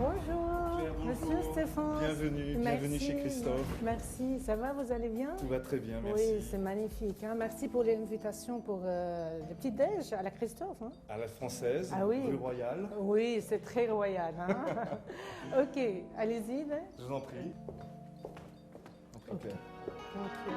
Bonjour, Monsieur Stéphane. Bienvenue chez Christophe. Merci, ça va, vous allez bien? Tout va très bien, merci. Oui, c'est magnifique. Hein? Merci pour l'invitation pour le petit déj à la Christophe. Hein? À la française, ah, oui. Rue Royale. Oui, c'est très royal. Hein? Ok, allez-y. Je vous en prie. Okay. Thank you.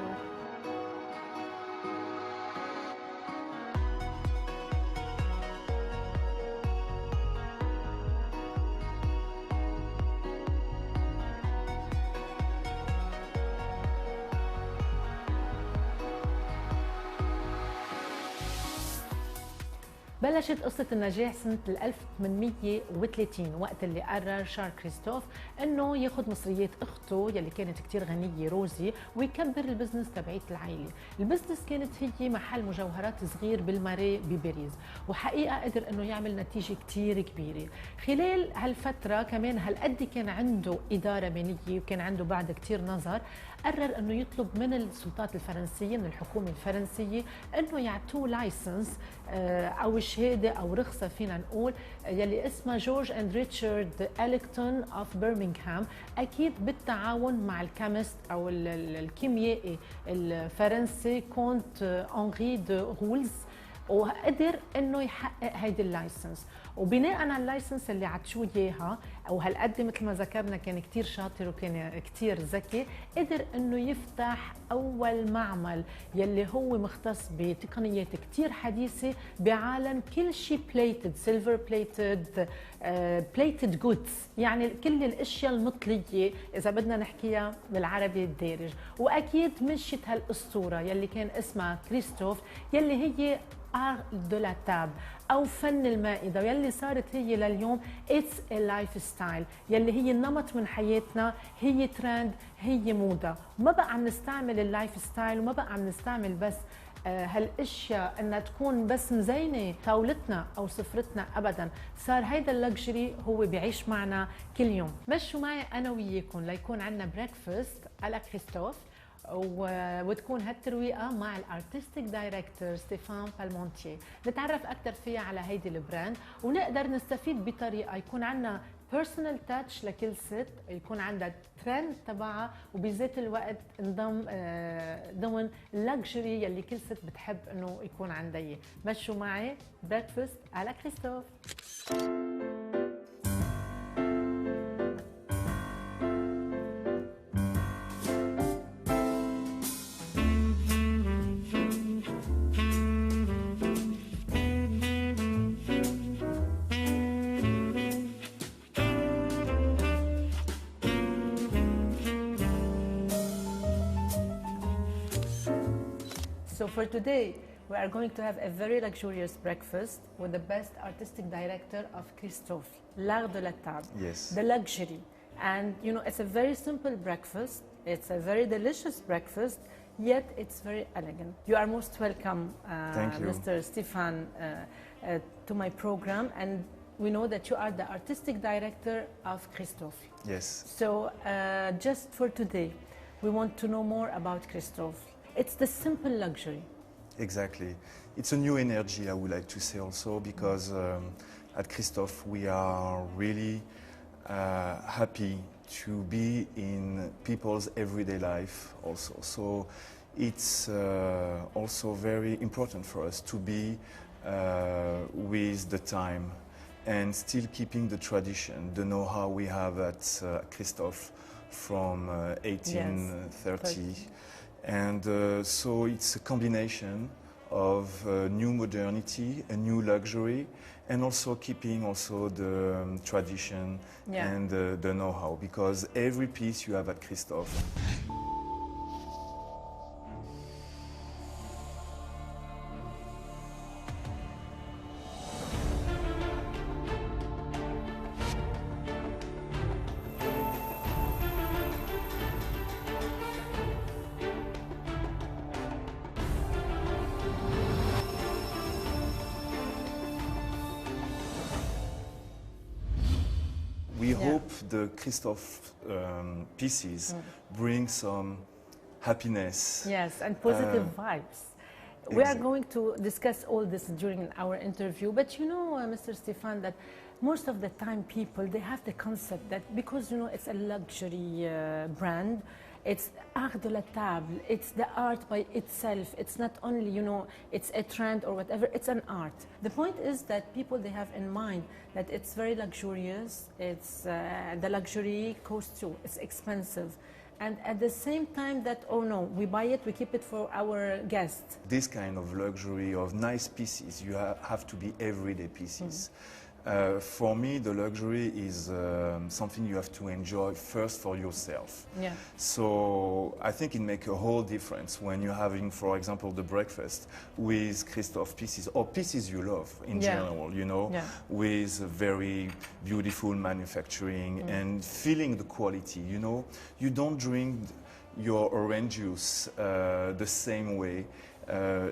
بلشت قصة النجاح سنة 1830 وقت اللي قرر شارل كريستوف انه ياخذ مصريات اخته يلي كانت كتير غنية روزي ويكبر البزنس تبعيت العائلة. البزنس كانت هي محل مجوهرات صغير بالماري بباريس، وحقيقة قدر انه يعمل نتيجة كتير كبيرة. خلال هالفترة كمان هالقد كان عنده إدارة مالية وكان عنده بعد كتير نظر، قرر انه يطلب من السلطات الفرنسية من الحكومة الفرنسية انه يعطوه لايسنس او شهاده او رخصه فينا نقول يلي اسمها جورج اند ريتشارد اليكتون اوف برمنغهام، اكيد بالتعاون مع الكيمست او الكيميائي الفرنسي كونت انري دو غولز، وقدر انه يحقق هيدي اللايسنس. وبناء على اللايسنس اللي عطشوه اياها او هالقد مثل ما ذكرنا كان كثير شاطر وكان كثير ذكي، قدر انه يفتح اول معمل يلي هو مختص بتقنيات كثير حديثه بعالم كل شيء بليتد، سيلفر بليتد، بليتد جودز، يعني كل الاشياء المطليه اذا بدنا نحكيها بالعربي الدارج. واكيد مشيت هالاسطوره يلي كان اسمها كريستوف يلي هي art de la table أو فن المائدة، يلي صارت هي لليوم it's a lifestyle، يلي هي نمط من حياتنا، هي ترند، هي موضة. ما بقى عم نستعمل اللايف ستايل وما بقى عم نستعمل بس هالاشياء انها تكون بس مزينه طاولتنا او سفرتنا، ابدا. صار هيدا اللكجري هو بيعيش معنا كل يوم. مشوا معي انا وياكم ليكون عندنا بريكفاست على كريستوف، وتكون هالترويقه مع الارتستيك دايركتور ستيفان بالمونتيه، نتعرف اكثر فيها على هيدي البراند ونقدر نستفيد بطريقه يكون عندنا بيرسونال تاتش لكل ست، يكون عندها ترند تبعها وبذات الوقت انضم ضمن اللكجري يلي كل ست بتحب انه يكون عندها اياه. مشوا معي بريكفاست على كريستوف. So for today, we are going to have a very luxurious breakfast with the best artistic director of Christophe, l'art de la table, yes. The luxury. And you know, it's a very simple breakfast, it's a very delicious breakfast, yet it's very elegant. You are most welcome, Thank you. Mr. Stéphane, to my program, and we know that you are the artistic director of Christophe. Yes. So just for today, we want to know more about Christophe. It's the simple luxury. Exactly. It's a new energy, I would like to say also, because at Christophe we are really happy to be in people's everyday life also. So it's also very important for us to be with the time and still keeping the tradition, the know-how we have at Christophe from 1830. Yes. And so it's a combination of new modernity, a new luxury, and also keeping also the tradition and the know-how, because every piece you have at Christophe. We hope the Christophe pieces bring some happiness. Yes, and positive vibes. We are going to discuss all this during our interview, but you know, Mr. Stéphane, that most of the time people, they have the concept that because, you know, it's a luxury brand, it's art de la table, it's the art by itself. It's not only, you know, it's a trend or whatever, it's an art. The point is that people, they have in mind that it's very luxurious, it's the luxury costs too, it's expensive. And at the same time that, oh no, we buy it, we keep it for our guests. This kind of luxury of nice pieces, you have to be everyday pieces. For me, the luxury is something you have to enjoy first for yourself. Yeah. So I think it makes a whole difference when you're having, for example, the breakfast with Christophe pieces or pieces you love in general, you know, with very beautiful manufacturing and feeling the quality, you know. You don't drink your orange juice the same way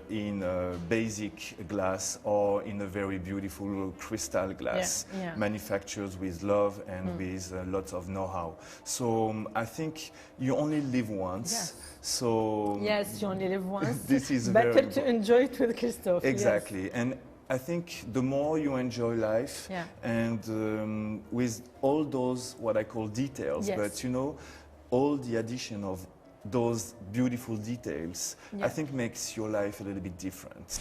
in a basic glass or in a very beautiful crystal glass manufactured with love and with lots of know-how. So I think you only live once. So yes, you only live once. This is better very to enjoy it with Christophe. Exactly. And I think the more you enjoy life and with all those what I call details, but you know, all the addition of those beautiful details, I think makes your life a little bit different.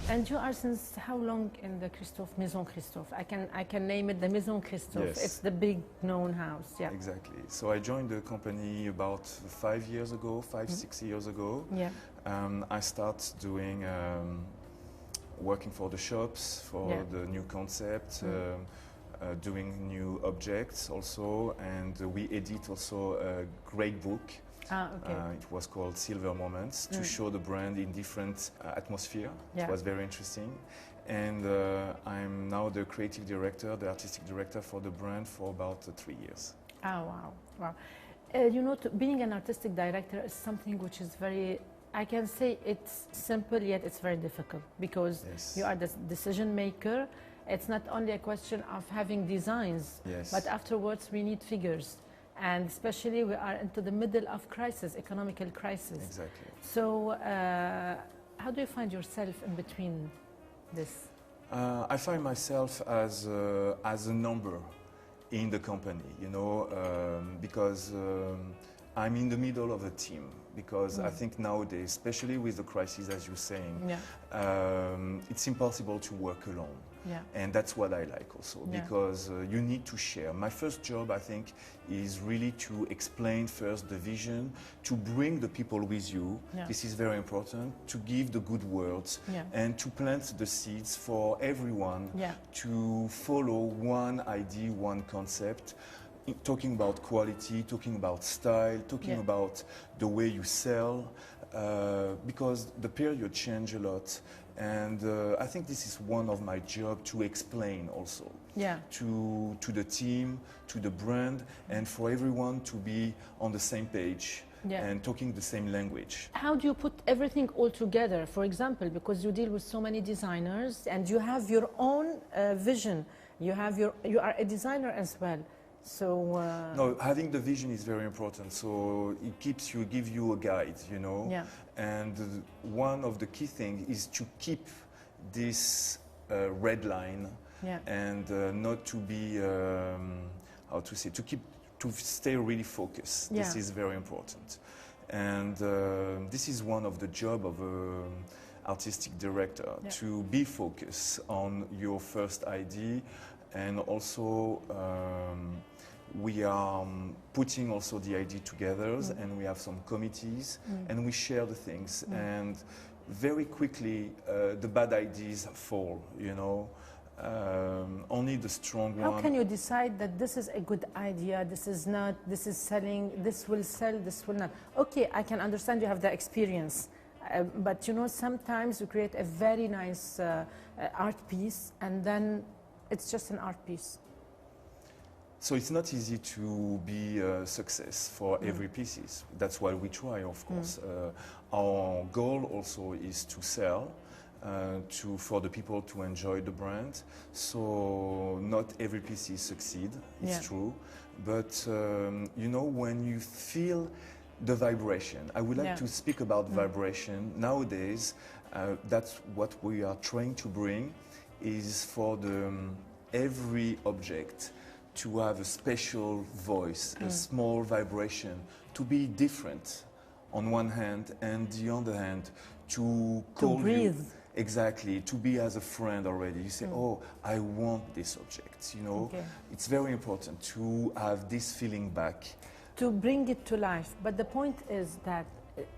And you are since how long in the Christophe, Maison Christophe? I can name it the Maison Christophe. Yes. It's the big known house. Yeah. Exactly. So I joined the company about 5 years ago, 6 years ago. Yeah. I started doing working for the shops, for the new concept, doing new objects also, and we edit also a great book. It was called Silver Moments, to show the brand in different atmosphere. It was very interesting. And I'm now the creative director, the artistic director for the brand for about 3 years. Oh, wow. Wow. You know, being an artistic director is something which is very, I can say it's simple, yet it's very difficult, because you are the decision maker. It's not only a question of having designs, but afterwards we need figures. And especially we are into the middle of crisis, economical crisis. Exactly. So how do you find yourself in between this? I find myself as a number in the company, you know, because I'm in the middle of a team. Because I think nowadays, especially with the crisis, as you're saying, it's impossible to work alone. And that's what I like also, because you need to share. My first job, I think, is really to explain first the vision, to bring the people with you. This is very important, to give the good words and to plant the seeds for everyone to follow one idea, one concept. Talking about quality, talking about style, talking about the way you sell, because the period changed a lot. And I think this is one of my job to explain also to the team, to the brand, and for everyone to be on the same page and talking the same language. How do you put everything all together? For example, because you deal with so many designers and you have your own vision. You are a designer as well. So no, having the vision is very important. So it gives you a guide, you know. And one of the key things is to keep this red line and not to be how to say, to stay really focused. This is very important. And this is one of the job of an artistic director, to be focused on your first idea. And also we are putting also the idea together, and we have some committees, and we share the things. And very quickly, the bad ideas fall, you know. Only the strong one. How can you decide that this is a good idea, this is not, this is selling, this will sell, this will not? Okay, I can understand you have the experience. But you know, sometimes you create a very nice art piece, and then it's just an art piece. So it's not easy to be a success for every pieces. That's why we try, of course. Our goal also is to sell, for the people to enjoy the brand. So not every piece succeed, it's true. but you know, when you feel the vibration, I would like Yeah. to speak about vibration. Nowadays, that's what we are trying to bring, is for the every object to have a special voice, a small vibration, to be different on one hand, and the other hand to call breathe. you. Exactly, to be as a friend already. You say, oh, I want this object, you know. Okay. It's very important to have this feeling back. To bring it to life. But the point is that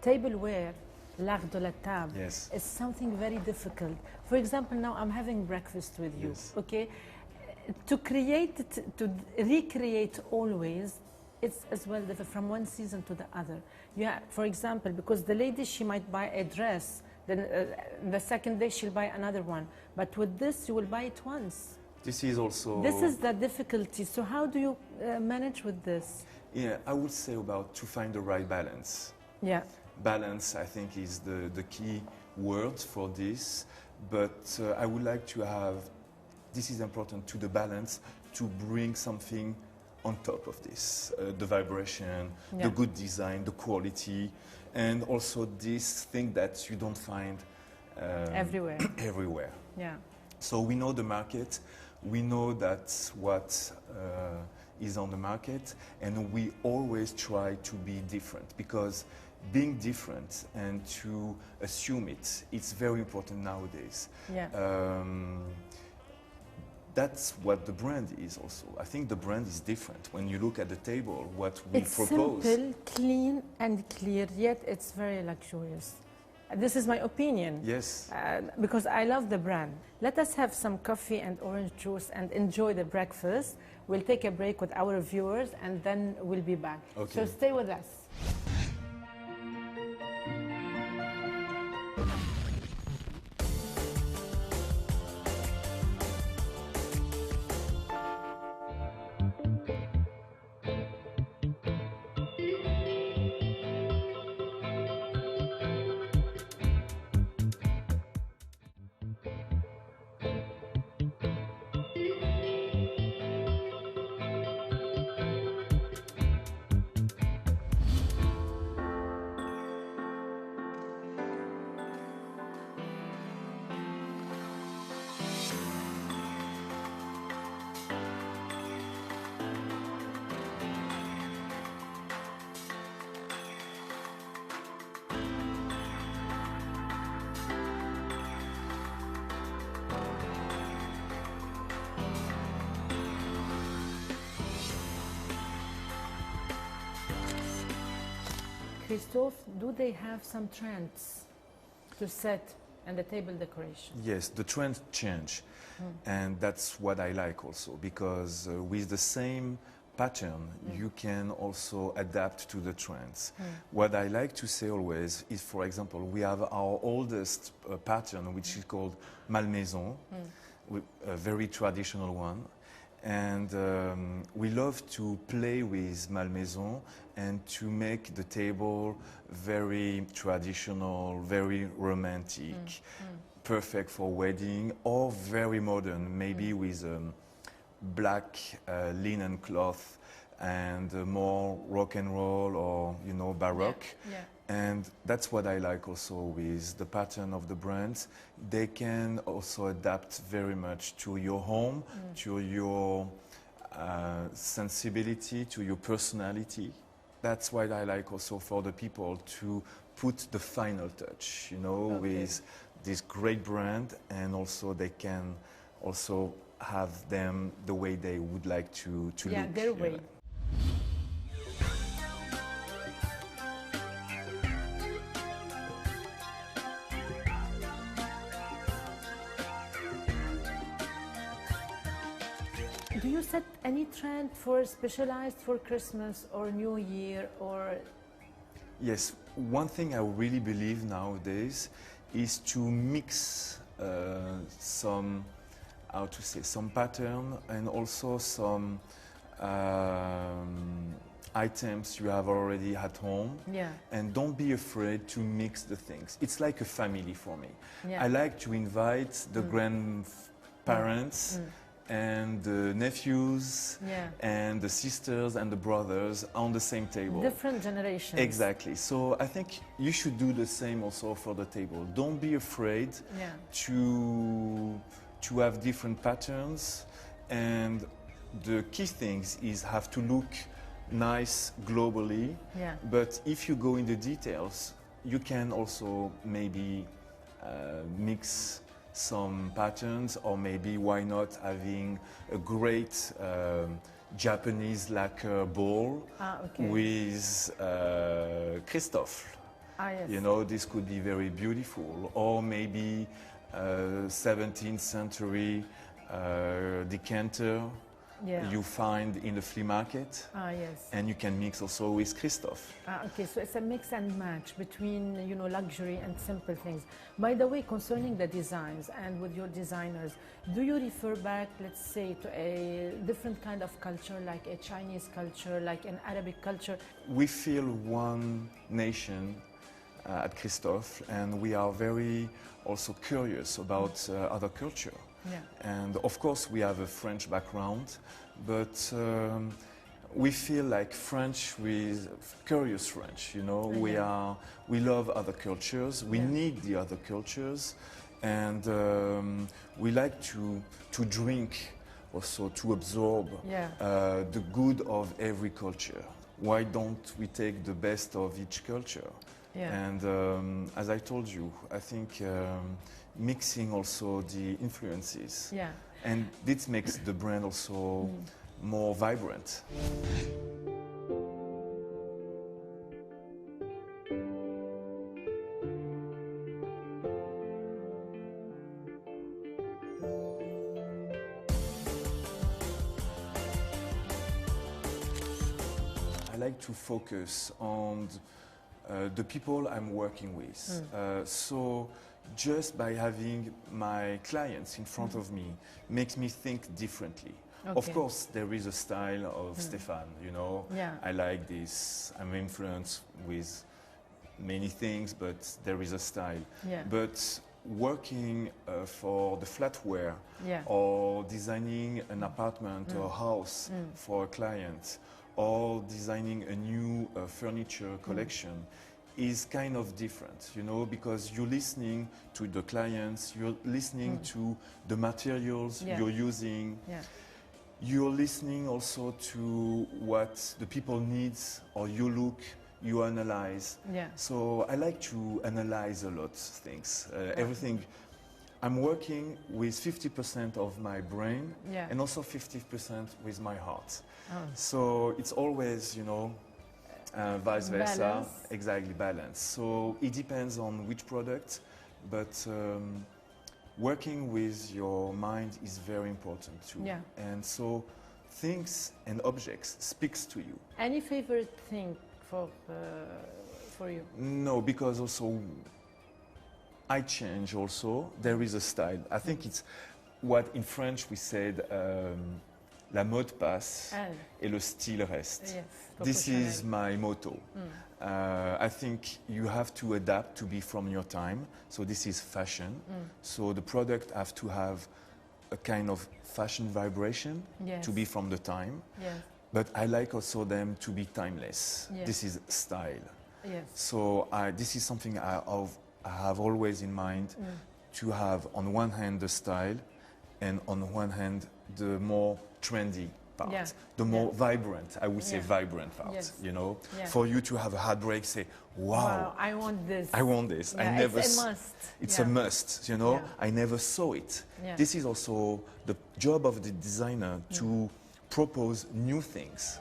tableware, l'art de la table, Yes. is something very difficult. For example, now I'm having breakfast with you, Yes. okay? To create it, to recreate always, it's as well different from one season to the other. Yeah, for example, because the lady, she might buy a dress, then the second day she'll buy another one. But with this, you will buy it once. This is also... This is the difficulty. So how do you manage with this? Yeah, I would say about to find the right balance. Yeah. Balance, I think, is the key word for this. But I would like to have, this is important to the balance, to bring something on top of this. The vibration, Yeah. the good design, the quality, and also this thing that you don't find Everywhere. everywhere. Yeah. So we know the market, we know that's what is on the market, and we always try to be different, because being different and to assume it's very important nowadays. Yeah. That's what the brand is also. I think the brand is different. When you look at the table, what we It's propose. simple, clean, and clear, yet it's very luxurious. This is my opinion. Yes. Because I love the brand. Let us have some coffee and orange juice and enjoy the breakfast. We'll take a break with our viewers and then we'll be back. Okay. So stay with us. Christophe, do they have some trends to set and the table decoration? Yes, the trends change, and that's what I like also, because with the same pattern, you can also adapt to the trends. What I like to say always is, for example, we have our oldest pattern, which is called Malmaison, a very traditional one. And we love to play with Malmaison and to make the table very traditional, very romantic, perfect for wedding, or very modern, maybe with black linen cloth and more rock and roll, or, you know, baroque. Yeah. And that's what I like also with the pattern of the brands. They can also adapt very much to your home, to your sensibility, to your personality. That's why I like also for the people to put the final touch, you know, with this great brand, and also they can also have them the way they would like to Yeah, look. their way. Do you set any trend for specialized for Christmas or New Year or? Yes, one thing I really believe nowadays is to mix some, how to say, some pattern and also some items you have already at home. Yeah. And don't be afraid to mix the things. It's like a family for me. Yeah. I like to invite the grandparents and the nephews Yeah. and the sisters and the brothers on the same table. Different generations. Exactly. So I think you should do the same also for the table. Don't be afraid Yeah. to have different patterns, and the key things is have to look nice globally. Yeah. But if you go in the details, you can also maybe mix some patterns, or maybe why not having a great Japanese lacquer bowl Okay. with Christophe. Yes. You know, this could be very beautiful. Or maybe 17th century decanter Yeah. you find in the flea market, Yes. and you can mix also with Christophe. Okay, so it's a mix and match between, luxury and simple things. By the way, concerning the designs and with your designers, do you refer back, let's say, to a different kind of culture, like a Chinese culture, like an Arabic culture? We feel one nation at Christophe, and we are very also curious about other culture. Yeah. And of course, we have a French background, but we feel like French with curious French. You know, we love other cultures. We need the other cultures, and we like to drink, also to absorb the good of every culture. Why don't we take the best of each culture? Yeah. And as I told you, I think mixing also the influences. Yeah. And this makes the brand also more vibrant. I like to focus on the people I'm working with. So just by having my clients in front of me makes me think differently. Okay. Of course, there is a style of Stéphane, you know. Yeah. I like this. I'm influenced with many things, but there is a style. Yeah. But working for the flatware or designing an apartment or house for a client, or designing a new furniture collection is kind of different, you know, because you're listening to the clients, you're listening to the materials you're using, you're listening also to what the people needs, or you look, you analyze. So I like to analyze a lot of things, everything. I'm working with 50% of my brain and also 50% with my heart. So it's always, you know, vice versa. Balance. Exactly, balance. So it depends on which product, but working with your mind is very important too. And so things and objects speaks to you. Any favorite thing for you? No, because also I change also. There is a style. I think it's what in French we said, la mode passe et le style reste. Yes, This is my motto. I think you have to adapt to be from your time. So this is fashion. So the product have to have a kind of fashion vibration to be from the time. But I like also them to be timeless. This is style. So this is something I have always in mind, to have on one hand the style, and on one hand the more trendy part, the more vibrant, I would say vibrant part, you know. For you to have a heartbreak, say, wow, I want this. I want this. I never it's a must. It's a must, you know. I never saw it. This is also the job of the designer, to propose new things.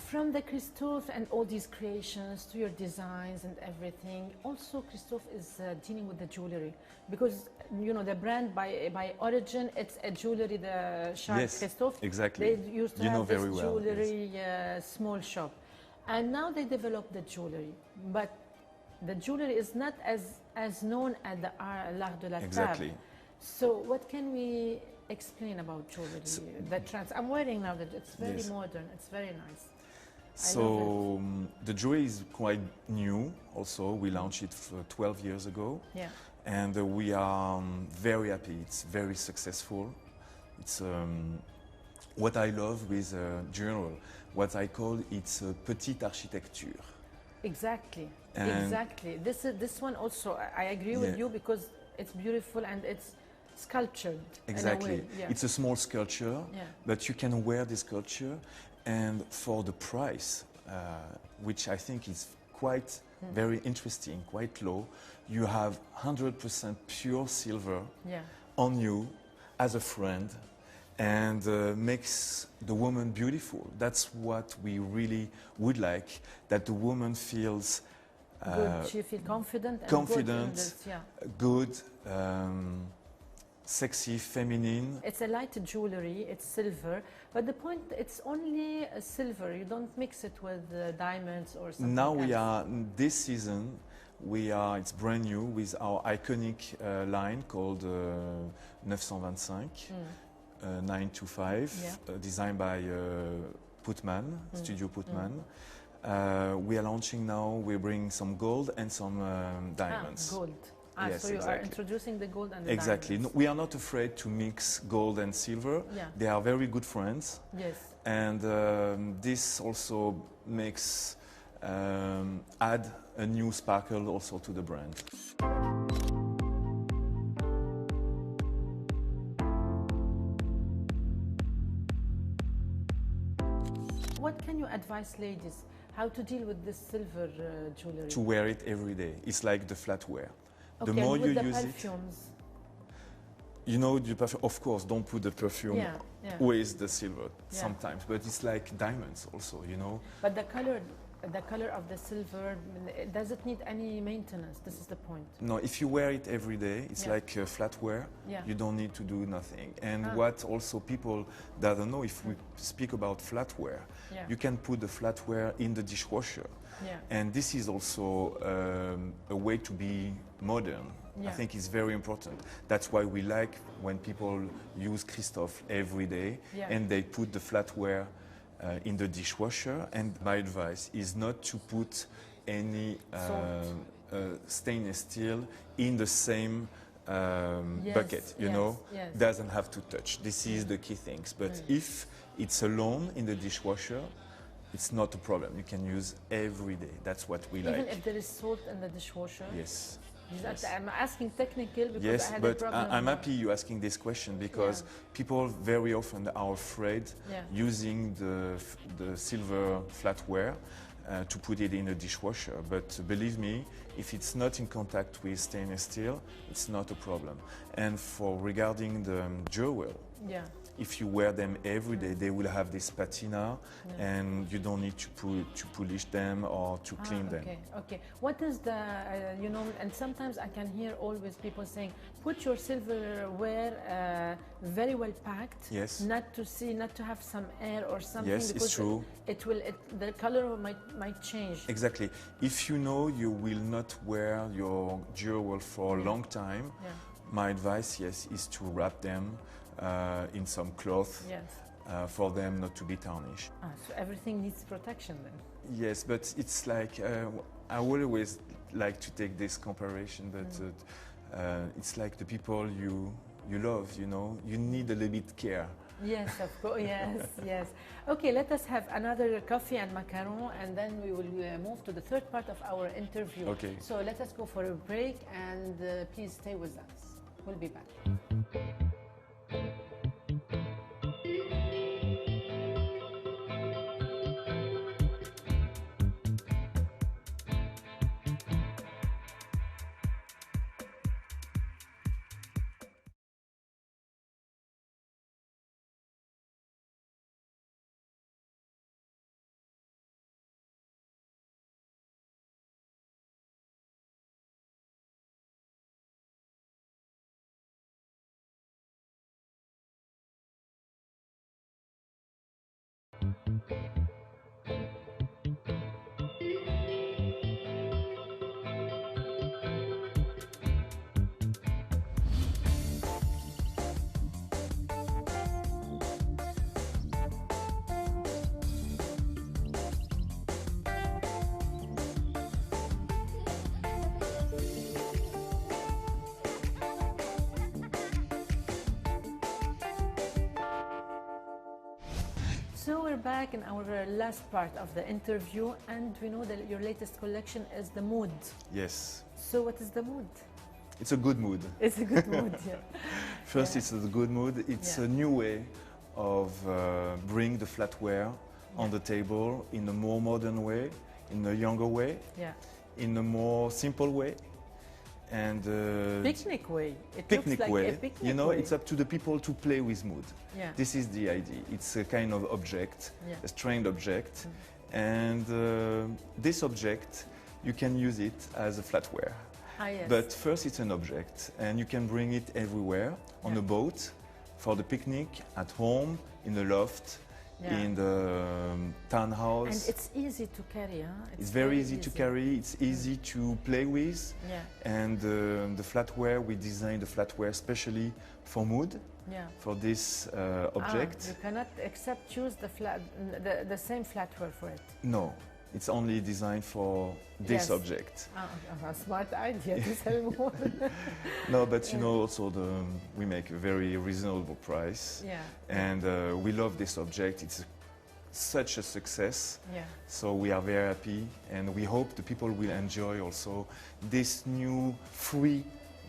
From the Christophe and all these creations to your designs and everything, also Christophe is dealing with the jewelry, because you know the brand by origin, it's a jewelry, the shop Christophe. Exactly. They used to you have know very this well, jewelry small shop, and now they develop the jewelry, but the jewelry is not as known as the l'art de la table. Exactly. So what can we explain about jewelry? The trends. I'm wearing now that it's very Yes. modern. It's very nice. So the jewelry is quite new. Also, we launched it 12 years ago, Yeah. and we are very happy. It's very successful. It's what I love with jewelry. What I call it's a petite architecture. Exactly. And Exactly. This one also. I agree with Yeah. you because it's beautiful and it's sculptured. Exactly. In a way. Yeah. It's a small sculpture, Yeah. but you can wear this sculpture, and for the price, which I think is quite very interesting, quite low, you have 100% pure silver Yeah. on you as a friend, and makes the woman beautiful. That's what we really would like, that the woman feels Good. She feel confident. And confident. Good in this. Yeah. good, sexy, feminine. It's a light jewelry. It's silver, but the point it's only a silver. You don't mix it with diamonds or something. Now else. we are, this season, it's brand new with our iconic line called 925, 925, Yeah. designed by Putman, Studio Putman. We are launching now, we bring some gold and some diamonds. Gold. Yes, so you are exactly. introducing the gold and the Exactly. diamonds. No, we are not afraid to mix gold and silver. Yeah. They are very good friends. Yes. And this also makes add a new sparkle also to the brand. What can you advise ladies how to deal with this silver jewelry? To wear it every day. It's like the flatware. Okay, The more and you with the use it, perfumes. you know, the perfume, of course, don't put the perfume Yeah, yeah. with the silver Yeah. sometimes, but it's like diamonds also, you know. But the color of the silver, does it need any maintenance? This is the point. No, if you wear it every day, it's Yeah. like flatware. Yeah. You don't need to do nothing. And Ah. what also people that don't know, if we speak about flatware, Yeah. you can put the flatware in the dishwasher. Yeah. And this is also a way to be modern. Yeah. I think it's very important. That's why we like when people use Christophe every day Yeah. and they put the flatware in the dishwasher. And my advice is not to put any stainless steel in the same Yes, bucket, you yes, know, yes. doesn't have to touch. This is the key things. But if it's alone in the dishwasher, it's not a problem. You can use every day. That's what we Even like. if there is salt in the dishwasher? Yes. Yes. Yes. I'm asking technical because Yes, I had but a problem. I'm happy you asking this question because people very often are afraid Yeah. using the silver flatware to put it in a dishwasher. But believe me, if it's not in contact with stainless steel, it's not a problem. And for regarding the jewel, Yeah. if you wear them every day, they will have this patina, and you don't need to polish them or to clean them. Okay, okay. What is the, and sometimes I can hear always people saying, put your silverware very well packed. Yes. Not to have some air or something. Yes, it's because true. The color might change. Exactly. If you know you will not wear your jewel for a long time, Yeah. my advice, yes, is to wrap them in some cloth Yes. for them not to be tarnished. So everything needs protection then. Yes, but it's like, I will always like to take this comparison, but it's like the people you love, you know, you need a little bit care. Yes, of course. Yes, yes. Okay, let us have another coffee and macaron, and then we will move to the third part of our interview. Okay. So let us go for a break, and please stay with us. We'll be back. we're back in our last part of the interview, and we know that your latest collection is the mood. Yes, So what is the mood? it's a good mood. It's a good mood, yeah. First, Yeah. it's a good mood. It's Yeah. a new way of bring the flatware on the table in a more modern way, in a younger way, Yeah. in a more simple way, and Picnic way. It picnic looks like way. a picnic You know, way. it's up to the people to play with mood. Yeah. This is the idea. It's a kind of object, Yeah. a strange object, and this object you can use it as a flatware. Ah, yes. But first, it's an object, and you can bring it everywhere on Yeah. a boat, for the picnic, at home, in the loft, Yeah. in the townhouse. And it's easy to carry, huh? It's very easy to carry. It's easy to play with, Yeah. and the flatware, we designed the flatware especially for mood, Yeah. for this object. You cannot except choose the same flatware for it. No, it's only designed for this Yes. object. A smart idea to sell more. No, but you know also we make a very reasonable price, Yeah. and we love this object. It's such a success, Yeah. so we are very happy, and we hope the people will enjoy also this new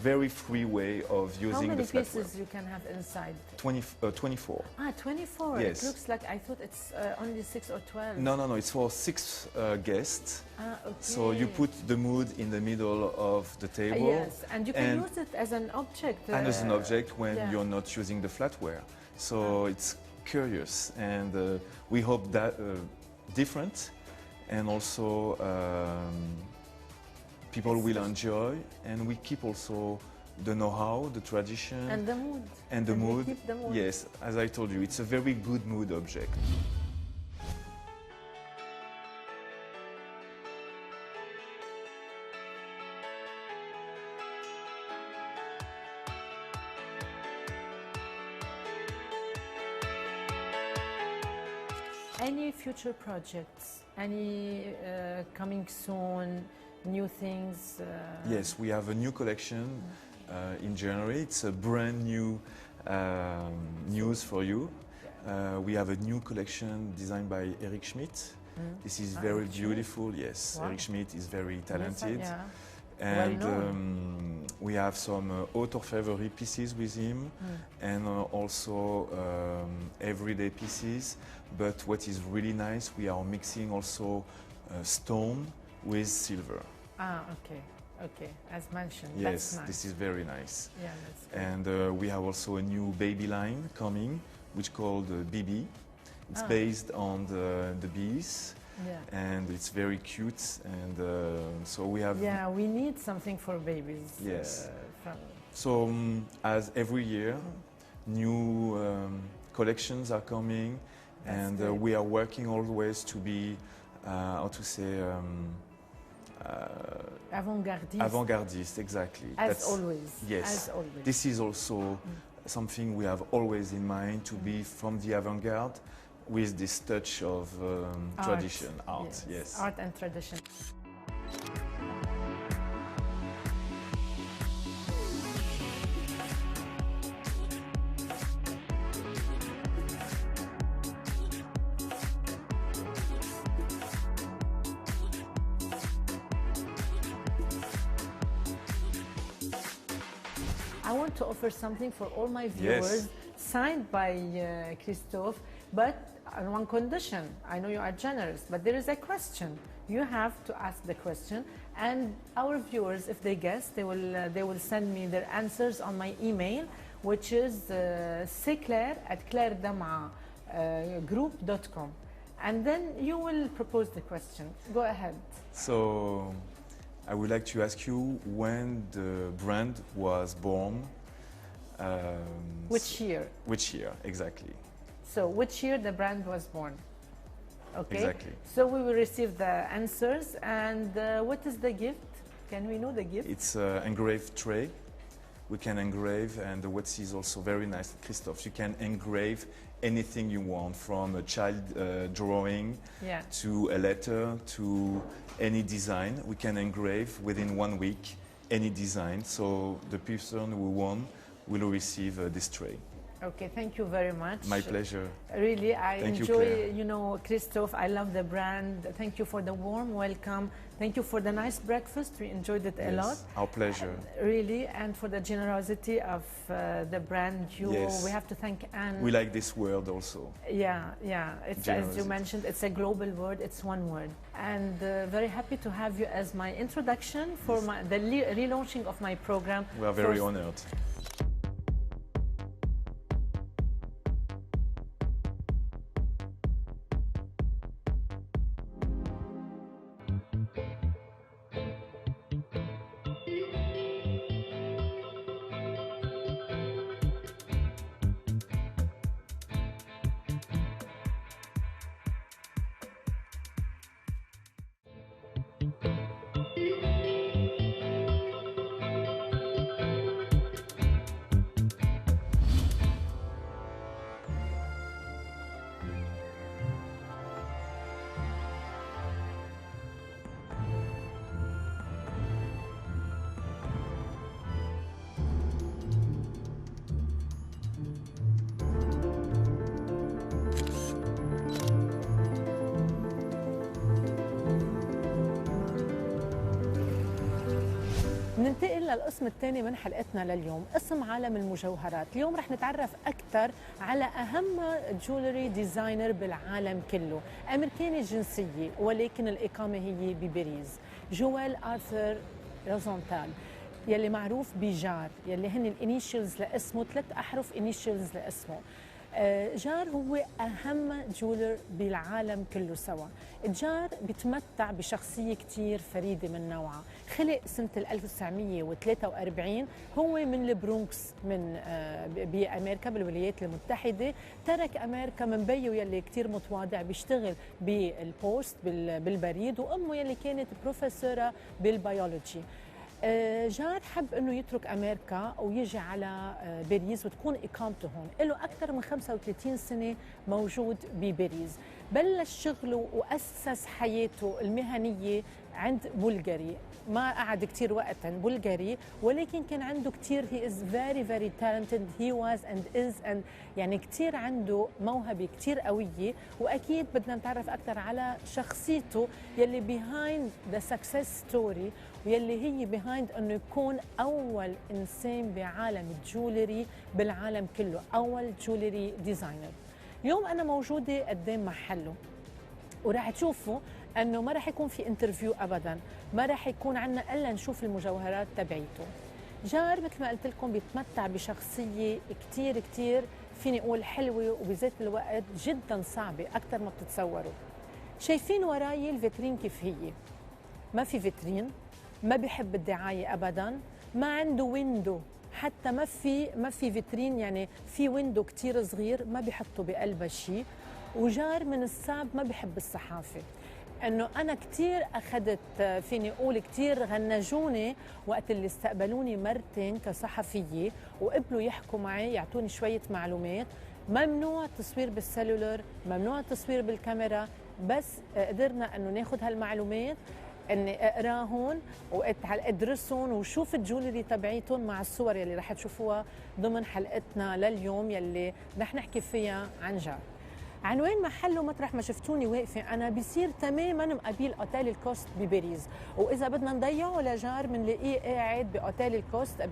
very free way of How using many the flatware. pieces you can have inside? 24. 24. Yes. It looks like I thought it's only 6 or 12. No, it's for 6 guests. Okay. So you put the mood in the middle of the table. Yes, and you can use it as an object. And as an object when yeah. you're not using the flatware. So it's curious, and we hope that different, and also people will enjoy, and we keep also the know-how, the tradition, And the mood. and the And we mood. keep the mood. Yes, as I told you, it's a very good mood object. Any future projects? Any coming soon? New things? Yes, we have a new collection in January. It's a brand new news for you. We have a new collection designed by Eric Schmidt. This is very Eric Schmidt? beautiful. Yes, Wow. Eric Schmidt is very talented. Yeah. And Well-known. we have some author favorite pieces with him, and also everyday pieces. But what is really nice, we are mixing also stone with silver. Okay. Okay. As mentioned. Yes, That's nice. this is very nice. Yeah, that's good. And we have also a new baby line coming, which called BB. It's based on the bees, Yeah. and it's very cute. And so we have. Yeah, we need something for babies. Yes. From So as every year, new collections are coming, That's and great. we are working always to be, how to say, avant-gardiste. avant-gardiste. Exactly. As always. Yes. As always. This is also something we have always in mind, to be from the avant-garde with this touch of tradition, art. Yes. Art and tradition. I want to offer something for all my viewers, Yes. signed by Christophe, but on one condition. I know you are generous, but there is a question. You have to ask the question, and our viewers, if they guess, they will send me their answers on my email, which is seclair@clairedama.group.com. And then you will propose the question. Go ahead. So I would like to ask you when the brand was born. Which year? Which year, exactly. So, which year the brand was born? Okay. Exactly. So we will receive the answers. And what is the gift? Can we know the gift? It's an engraved tray. We can engrave, and what is also very nice, Christophe, you can engrave anything you want, from a child drawing Yeah. to a letter to any design. We can engrave within 1 week any design, so the person who won will receive this tray. Okay, thank you very much. My pleasure. Really, I Thank you, enjoy, Claire. Christophe, I love the brand. Thank you for the warm welcome. Thank you for the nice breakfast. We enjoyed it a lot. Our pleasure. Really, and for the generosity of the brand. Yes. We have to thank Anne. We like this word also. Yeah. It's, as you mentioned, it's a global word. It's one word. And very happy to have you as my introduction for the relaunching of my program. We are very honored. ننتقل للقسم الثاني من حلقتنا لليوم، قسم عالم المجوهرات. اليوم رح نتعرف أكثر على أهم جولري ديزاينر بالعالم كله، أمريكاني الجنسية ولكن الإقامة هي بباريس، جويل آرثر روزنتال، يلي معروف بجار، يلي هن الانيشلز لاسمه، 3 أحرف انيشلز لاسمه. جار هو أهم جولر بالعالم كله سوا. جار بيتمتع بشخصية كتير فريدة من نوعها. خلق سنة 1943، هو من البرونكس من بأمريكا بالولايات المتحدة. ترك أمريكا من بيه يلي كتير متواضع بيشتغل بالبوست بالبريد، وأمه يلي كانت بروفيسورة بالبيولوجي. جار حب انه يترك امريكا ويجي على باريس وتكون اقامته هون، له اكثر من 35 سنه موجود بباريس. بلش شغله واسس حياته المهنيه عند بلغاري، ما قعد كثير وقت عند بلغاري، ولكن كان عنده كثير he is very very talented he was and is and يعني كثير عنده موهبه كثير قويه. واكيد بدنا نتعرف اكثر على شخصيته يلي behind the success story، ويلي هي behind انه يكون اول انسان بعالم الجولري بالعالم كله، اول جولري ديزاينر. اليوم انا موجوده قدام محله، وراح تشوفوا انه ما راح يكون في انترفيو ابدا، ما راح يكون عندنا الا نشوف المجوهرات تبعيته. جار مثل ما قلت لكم بيتمتع بشخصيه كثير كثير فيني اقول حلوه، وبذات الوقت جدا صعبه اكثر ما بتتصوروا. شايفين وراي الفيترين كيف هي؟ ما في فيترين، ما بيحب الدعايه ابدا، ما عنده ويندو، حتى ما في فيترين، يعني في ويندو كثير صغير ما بيحطوا بقلبها شيء. وجار من الصعب ما بيحب الصحافه، انه انا كثير اخذت فيني اقول كثير غنجوني وقت اللي استقبلوني مرتين كصحفيه وقبلوا يحكوا معي يعطوني شويه معلومات. ممنوع التصوير بالسلولر، ممنوع التصوير بالكاميرا، بس قدرنا انه ناخذ هالمعلومات، اني اقراهم وادرسهم وشوف الجولري تبعيتهم مع الصور يلي رح تشوفوها ضمن حلقتنا لليوم يلي رح نحكي فيها عن جار. عنوان محله مطرح ما شفتوني واقفه انا بيصير تماما مقابل اوتيل الكوست بباريس، واذا بدنا نضيعه لجار بنلاقيه قاعد باوتيل الكوست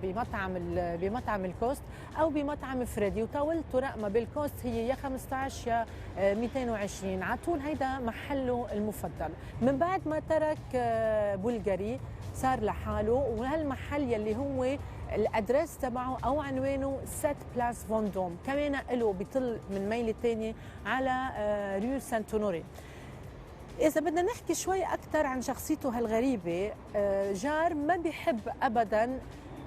بمطعم الكوست او بمطعم فريدي، وطاولته رقمه بالكوست هي يا 15 يا 220 على طول. هيدا محله المفضل. من بعد ما ترك بلغاري صار لحاله، وهالمحل يلي هو الادريس تبعه او عنوانه 7 بلاس فوندوم، كمان له بيطل من ميله ثانيه على ريو سانت اونوري. اذا بدنا نحكي شوي اكثر عن شخصيته هالغريبه، جار ما بيحب ابدا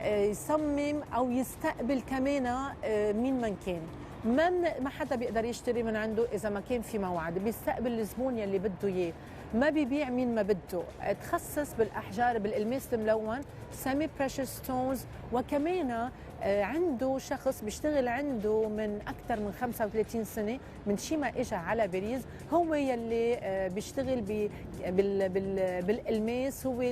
يصمم او يستقبل كمان مين من كان، ما حدا بيقدر يشتري من عنده اذا ما كان في موعد، بيستقبل الزبون يلي بده اياه، ما بيبيع مين ما بده. تخصص بالاحجار بالالماس الملون، سيمي بريشس ستونز، وكمان عنده شخص بيشتغل عنده من اكثر من 35 سنه من شي ما اجى على باريس، هو يلي بيشتغل بالالماس، هو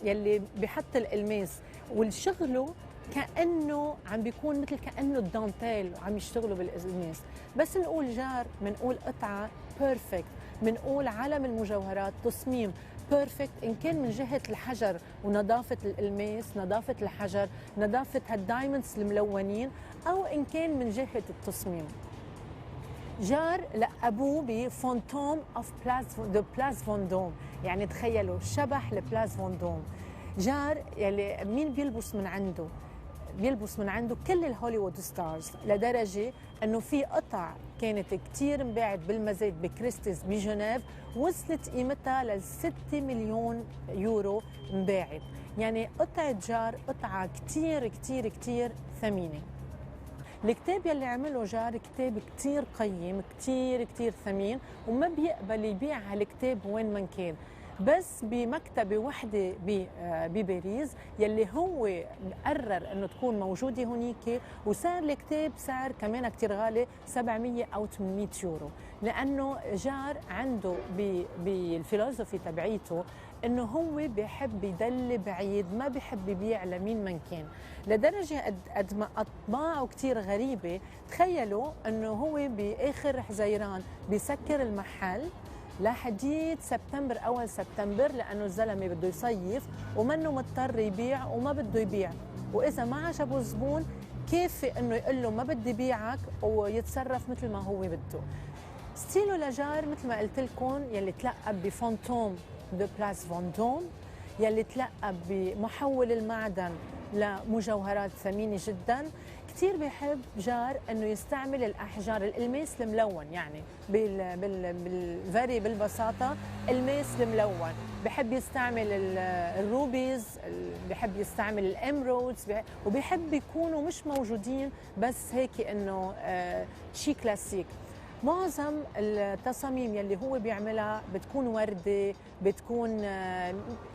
يلي بيحط الالماس، والشغله كأنه عم بيكون مثل كأنه الدانتيل وعم يشتغلوا بالقماش. بس نقول جار بنقول قطعة بيرفكت، بنقول عالم المجوهرات تصميم بيرفكت، إن كان من جهة الحجر ونظافة القماش، نظافة الحجر، نظافة هالدايموندز الملونين، أو إن كان من جهة التصميم. جار لقبوه بفونتوم اوف بلاس فوندوم، يعني تخيلوا شبح لبلاس فوندوم. جار يلي مين بيلبس من عنده؟ بيلبس من عنده كل الهوليوود ستارز، لدرجة انه في قطع كانت كتير انباعت بالمزاد بكريستيز بجنيف وصلت قيمتها ل 6 مليون يورو انباعت. يعني قطعة جار قطعة كتير كتير كتير ثمينة. الكتاب يلي عمله جار كتاب كتير قيم، كتير كتير ثمين، وما بيقبل يبيع هالكتاب وين ما كان، بس بمكتبة وحدة بباريس يلي هو قرر انه تكون موجودة هونيك، وسعر الكتاب سعر كمان كتير غالي 700 او 800 يورو، لانه جار عنده بالفلسفة تبعيته انه هو بيحب يدل بعيد، ما بيحب يبيع لمين من كان، لدرجه قد ما اطباعه كثير غريبه. تخيلوا انه هو باخر حزيران بيسكر المحل لحديد سبتمبر، اول سبتمبر، لانه الزلمه بده يصيف ومنه مضطر يبيع وما بده يبيع، واذا ما عجبه الزبون كيف انه يقول له ما بدي بيعك ويتصرف مثل ما هو بده. ستيلو لجار مثل ما قلت لكم يلي تلقب بفونتوم دو بلاس فوندوم، يلي تلقب بمحول المعدن لمجوهرات ثمينة جدا. كثير بيحب جار انه يستعمل الاحجار الالماس الملون، يعني بالفري بالبساطه الماس الملون، بحب يستعمل الروبيز، بحب يستعمل الامرودز، وبيحب يكونوا مش موجودين بس هيك انه شيء كلاسيك. معظم التصاميم يلي هو بيعملها بتكون وردة، بتكون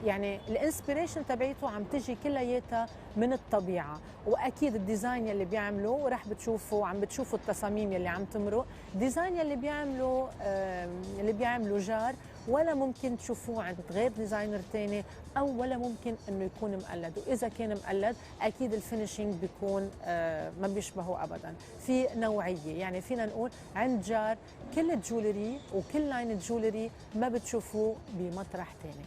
يعني الانسبيريشن تبعيته عم تجي كلياتها من الطبيعة، واكيد الديزاين يلي بيعمله ورح بتشوفوا عم بتشوفوا التصاميم يلي عم تمرق، الديزاين يلي بيعمله جار ولا ممكن تشوفوه عند غير ديزاينر تاني، او ولا ممكن انه يكون مقلد، واذا كان مقلد اكيد الفينيشينج بيكون ما بيشبهه ابدا. في نوعيه، يعني فينا نقول عند جار كل الجولري وكل لاين الجولري ما بتشوفوه بمطرح تاني.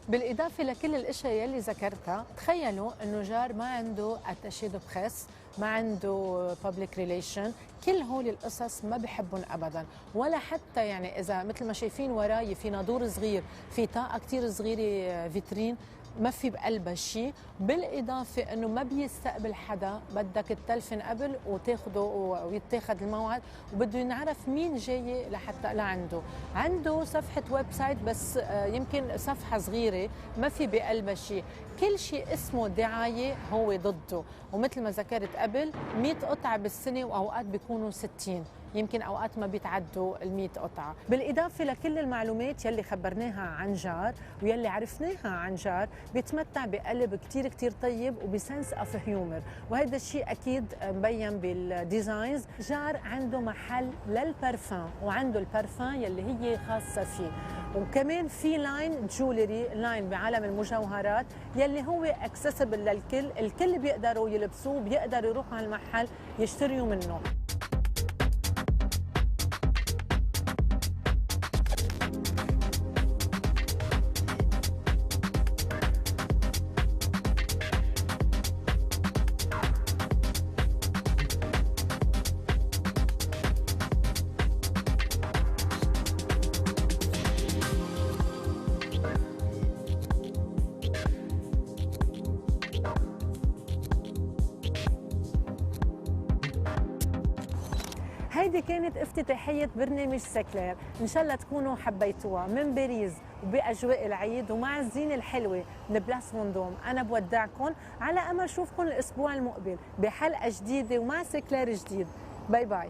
بالاضافه لكل الاشياء يلي ذكرتها، تخيلوا انه جار ما عنده اتاشي دو بريس، ما عنده بابليك ريليشن، كل هول القصص ما بحبهم ابدا، ولا حتى يعني اذا مثل ما شايفين وراي في نادور صغير، في طاقه كثير صغيره فيترين ما في بقلبها شيء، بالاضافه انه ما بيستقبل حدا، بدك تتلفن قبل وتاخده ويتاخذ الموعد، وبده ينعرف مين جاي لحتى لعنده. عنده صفحه ويب سايت بس يمكن صفحه صغيره ما في بقلبها شيء، كل شيء اسمه دعايه هو ضده، ومثل ما ذكرت قبل 100 قطعه بالسنه واوقات بيكونوا 60، يمكن اوقات ما بيتعدوا ال100 قطعه. بالاضافه لكل المعلومات يلي خبرناها عن جار ويلي عرفناها عن جار، بيتمتع بقلب كتير كتير طيب وبسنس اوف هيومر، وهذا الشيء اكيد مبين بالديزاينز. جار عنده محل للبرفان، وعنده البرفان يلي هي خاصه فيه، وكمان في لاين جولري، لاين بعالم المجوهرات يلي هو اكسسبل للكل، الكل بيقدروا يلبسوه، بيقدروا يروحوا على المحل يشتريوا منه. هيدي كانت افتتاحية برنامج سكلير، إن شاء الله تكونوا حبيتوها من باريس وبأجواء العيد ومع الزينة الحلوة من بلاس فوندوم. أنا بودعكم على أمل أشوفكم الأسبوع المقبل بحلقة جديدة ومع سكلير جديد. باي باي.